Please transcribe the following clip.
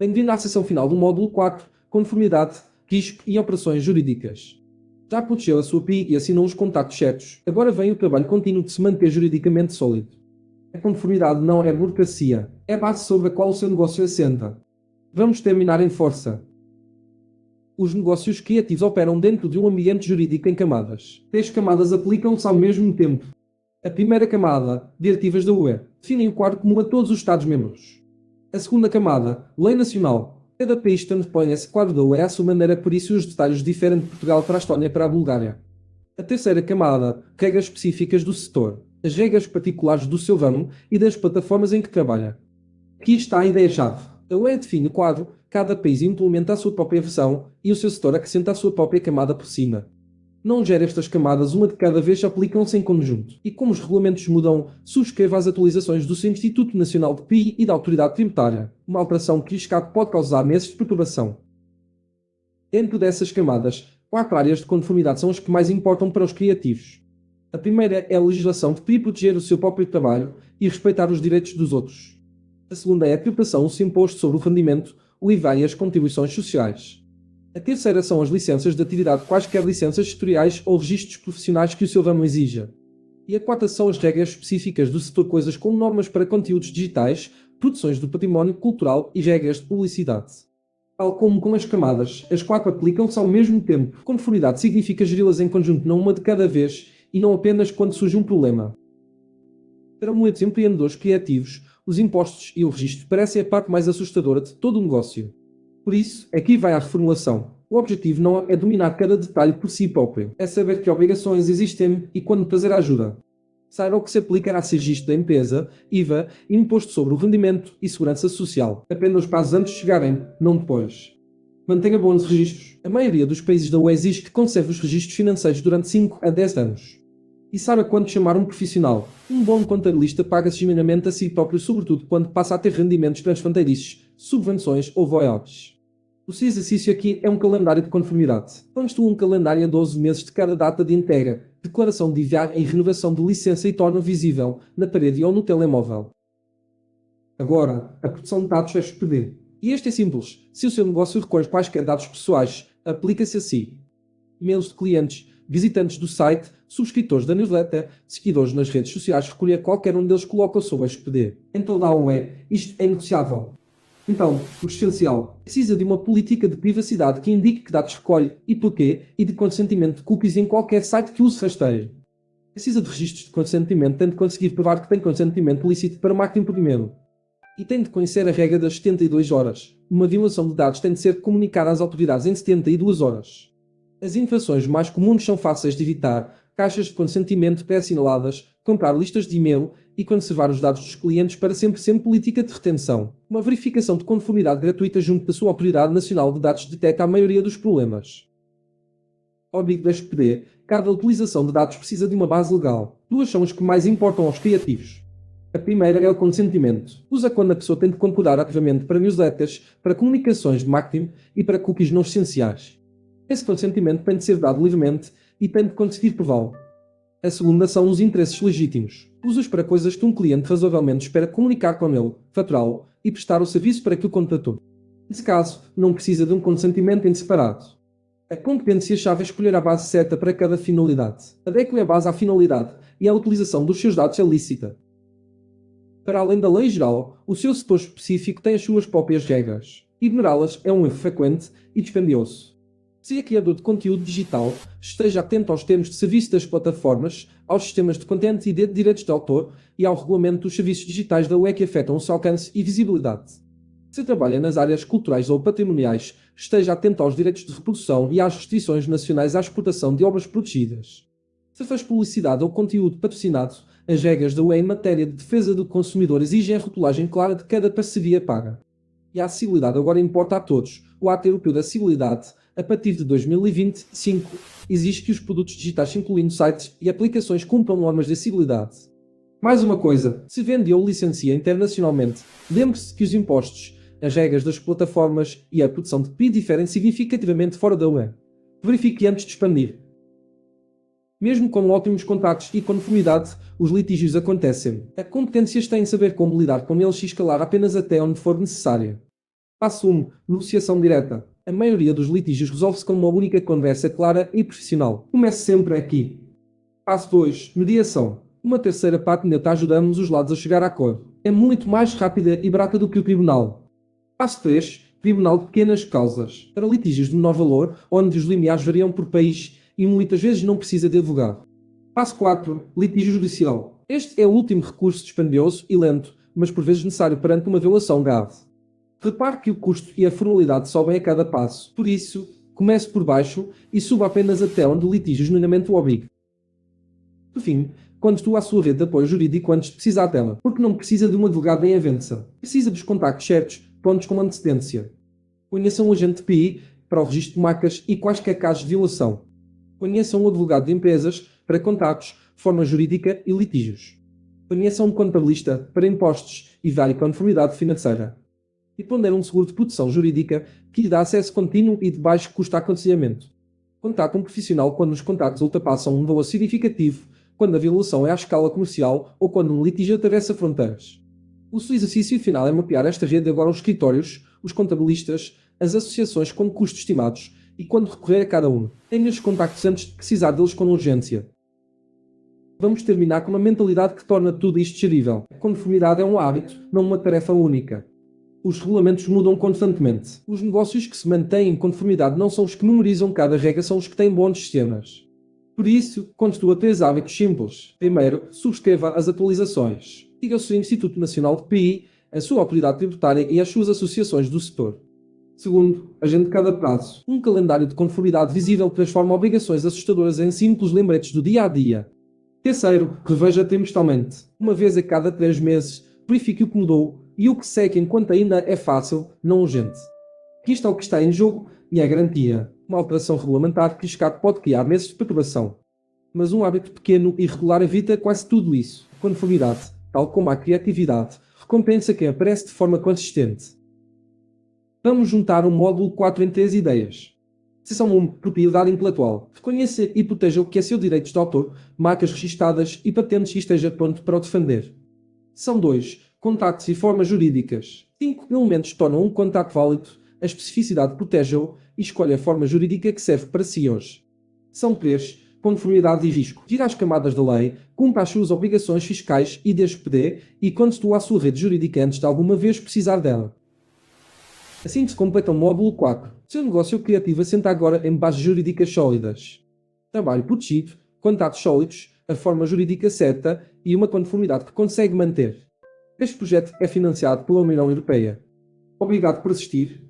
Bem-vindo à seção final do módulo 4, Conformidade, Risco e Operações Jurídicas. Já protegeu a sua API e assinou os contactos certos. Agora vem o trabalho contínuo de se manter juridicamente sólido. A conformidade não é burocracia, é a base sobre a qual o seu negócio assenta. Vamos terminar em força. Os negócios criativos operam dentro de um ambiente jurídico em camadas. 3 camadas aplicam-se ao mesmo tempo. A primeira camada, diretivas da UE, definem o quadro comum a todos os Estados-membros. A segunda camada, lei nacional. Cada país transpõe esse quadro da UE à sua maneira, por isso os detalhes diferem de Portugal para a Estónia e para a Bulgária. A terceira camada, regras específicas do setor. As regras particulares do seu ramo e das plataformas em que trabalha. Aqui está a ideia-chave. A UE define o quadro, cada país implementa a sua própria versão e o seu setor acrescenta a sua própria camada por cima. Não gera estas camadas uma de cada vez, aplicam-se em conjunto. E como os regulamentos mudam, subscreva as atualizações do seu Instituto Nacional de PI e da Autoridade Tributária. Uma alteração que escape pode causar meses de perturbação. Dentro dessas camadas, 4 áreas de conformidade são as que mais importam para os criativos. A primeira é a legislação de PI proteger o seu próprio trabalho e respeitar os direitos dos outros. A segunda é a tributação, o seu imposto sobre o rendimento, o IVA e as contribuições sociais. A terceira são as licenças de atividade, quaisquer licenças setoriais ou registros profissionais que o seu ramo exija. E a quarta são as regras específicas do setor, coisas como normas para conteúdos digitais, produções do património cultural e regras de publicidade. Tal como com as camadas, as 4 aplicam-se ao mesmo tempo. Conformidade significa geri-las em conjunto, não uma de cada vez, e não apenas quando surge um problema. Para muitos empreendedores criativos, os impostos e o registro parecem a parte mais assustadora de todo o negócio. Por isso, aqui vai a reformulação. O objetivo não é dominar cada detalhe por si próprio, é saber que obrigações existem e quando trazer ajuda. Saiba o que se aplica a registro da empresa, IVA, imposto sobre o rendimento e segurança social. Aprenda os passos antes de chegarem, não depois. Mantenha bons registros. A maioria dos países da UE exige que conserve os registros financeiros durante 5 a 10 anos. E saiba quando chamar um profissional. Um bom contabilista paga-se genuinamente a si próprio, sobretudo quando passa a ter rendimentos transfronteiriços, subvenções ou royalties. O seu exercício aqui é um calendário de conformidade. Constitui um calendário a 12 meses de cada data de entrega, declaração de IVA e renovação de licença e torna visível na parede ou no telemóvel. Agora, a proteção de dados é expedida. E este é simples. Se o seu negócio recolhe quaisquer dados pessoais, aplica-se a si. E-mails de clientes, visitantes do site, subscritores da newsletter, seguidores nas redes sociais, recolher qualquer um deles coloca sob a expedida. Em toda a UE, isto é negociável. Então, o essencial, precisa de uma política de privacidade que indique que dados recolhe e porquê, e de consentimento de cookies em qualquer site que use rastreio. Precisa de registros de consentimento, tem de conseguir provar que tem consentimento lícito para marketing primeiro. E tem de conhecer a regra das 72 horas. Uma violação de dados tem de ser comunicada às autoridades em 72 horas. As infrações mais comuns são fáceis de evitar: caixas de consentimento pré-assinaladas, comprar listas de e-mail e conservar os dados dos clientes para sempre sem política de retenção. Uma verificação de conformidade gratuita junto da sua Autoridade Nacional de Dados detecta a maioria dos problemas. Óbvio da SPD, cada utilização de dados precisa de uma base legal. 2 são as que mais importam aos criativos. A primeira é o consentimento. Usa quando a pessoa tem de concordar ativamente para newsletters, para comunicações de marketing e para cookies não essenciais. Esse consentimento tem de ser dado livremente e tem de conseguir prová-lo. A segunda são os interesses legítimos. Usa-os para coisas que um cliente razoavelmente espera comunicar com ele, faturá-lo e prestar o serviço para que o contratou. Nesse caso, não precisa de um consentimento em separado. A competência-chave é escolher a base certa para cada finalidade. Adeque a base à finalidade e a utilização dos seus dados é lícita. Para além da lei geral, o seu setor específico tem as suas próprias regras. Ignorá-las é um erro frequente e dispendioso. Se é criador de conteúdo digital, esteja atento aos termos de serviço das plataformas, aos sistemas de content e de direitos de autor e ao regulamento dos serviços digitais da UE que afetam o seu alcance e visibilidade. Se trabalha nas áreas culturais ou patrimoniais, esteja atento aos direitos de reprodução e às restrições nacionais à exportação de obras protegidas. Se faz publicidade ou conteúdo patrocinado, as regras da UE em matéria de defesa do consumidor exigem a rotulagem clara de cada parceria paga. E a acessibilidade agora importa a todos. O Ato Europeu da Acessibilidade, a partir de 2025, exige que os produtos digitais, incluindo sites e aplicações, cumpram normas de acessibilidade. Mais uma coisa, se vende ou licencia internacionalmente, lembre-se que os impostos, as regras das plataformas e a produção de PI diferem significativamente fora da UE. Verifique antes de expandir. Mesmo com ótimos contactos e conformidade, os litígios acontecem. A competência está em saber como lidar com eles e escalar apenas até onde for necessário. Passo 1. Negociação direta. A maioria dos litígios resolve-se com uma única conversa clara e profissional. Comece sempre aqui. Passo 2. Mediação. Uma terceira parte neutra ajuda ambos os lados a chegar a acordo. É muito mais rápida e barata do que o tribunal. Passo 3. Tribunal de pequenas causas. Para litígios de menor valor, onde os limiares variam por país e muitas vezes não precisa de advogado. Passo 4. Litígio judicial. Este é o último recurso dispendioso e lento, mas por vezes necessário perante uma violação grave. Repare que o custo e a formalidade sobem a cada passo. Por isso, comece por baixo e suba apenas até onde o litígio genuinamente o obrigue. Por fim, conte à sua rede de apoio jurídico antes de precisar dela, porque não precisa de um advogado em avença. Precisa dos contactos certos, pontos com antecedência. Conheça um agente de PI para o registro de marcas e quaisquer casos de violação. Conheça um advogado de empresas para contratos, forma jurídica e litígios. Conheça um contabilista para impostos e várias conformidade financeira. E pondere um seguro de proteção jurídica que lhe dá acesso contínuo e de baixo custo a aconselhamento. Contate um profissional quando os contactos ultrapassam um valor significativo, quando a violação é à escala comercial ou quando um litígio atravessa fronteiras. O seu exercício final é mapear esta rede agora aos escritórios, os contabilistas, as associações com custos estimados e quando recorrer a cada um. Tenha os contactos antes de precisar deles com urgência. Vamos terminar com uma mentalidade que torna tudo isto gerível. A conformidade é um hábito, não uma tarefa única. Os regulamentos mudam constantemente. Os negócios que se mantêm em conformidade não são os que memorizam cada regra, são os que têm bons sistemas. Por isso, construa 3 hábitos simples. Primeiro, subscreva as atualizações. Siga o seu Instituto Nacional de PI, a sua autoridade tributária e as suas associações do setor. Segundo, agende cada prazo. Um calendário de conformidade visível transforma obrigações assustadoras em simples lembretes do dia a dia. Terceiro, reveja trimestralmente. Uma vez a cada 3 meses, verifique o que mudou e o que segue enquanto ainda é fácil, não urgente. Aqui está o que está em jogo e é garantia. Uma alteração regulamentar que escape pode criar meses de perturbação. Mas um hábito pequeno e regular evita quase tudo isso. Conformidade, tal como a criatividade, recompensa quem aparece de forma consistente. Vamos juntar o módulo 4 em 3 ideias. Seção 1. Propriedade intelectual. Reconheça e proteja o que é seu direito de autor, marcas registadas e patentes e esteja pronto para o defender. Seção 2. Contactos e formas jurídicas. 5 elementos tornam um contrato válido, a especificidade protege-o e escolhe a forma jurídica que serve para si hoje. Seção 3. Conformidade e risco. Gira as camadas da lei, cumpra as suas obrigações fiscais e DSPD e conte-o à sua rede jurídica antes de alguma vez precisar dela. Assim se completa o módulo 4. Seu negócio criativo assenta agora em bases jurídicas sólidas. Trabalho protegido, contratos sólidos, a forma jurídica certa e uma conformidade que consegue manter. Este projeto é financiado pela União Europeia. Obrigado por assistir.